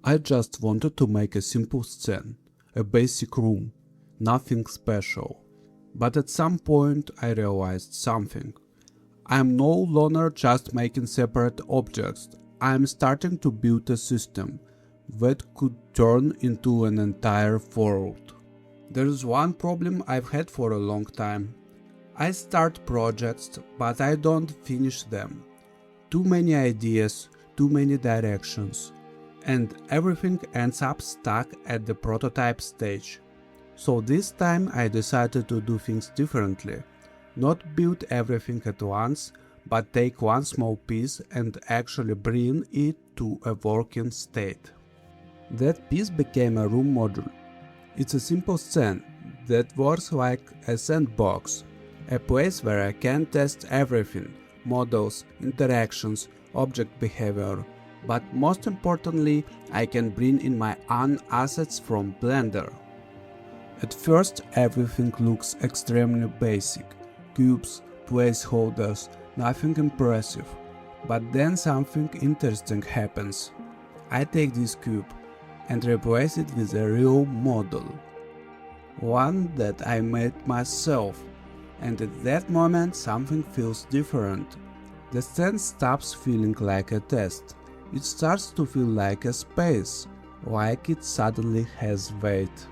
I just wanted to make a simple scene, a basic room, nothing special. But at some point I realized something. I am no longer just making separate objects, I am starting to build a system that could turn into an entire world. There is one problem I've had for a long time. I start projects, but I don't finish them. Too many ideas, too many directions, and everything ends up stuck at the prototype stage. So this time I decided to do things differently. Not build everything at once, but take one small piece and actually bring it to a working state. That piece became a room module. It's a simple scene that works like a sandbox, a place where I can test everything, models, interactions, object behavior, but most importantly, I can bring in my own assets from Blender. At first everything looks extremely basic, cubes, placeholders, nothing impressive, but then something interesting happens. I take this cube and replace it with a real model, one that I made myself, and at that moment something feels different. The scene stops feeling like a test, it starts to feel like a space, like it suddenly has weight.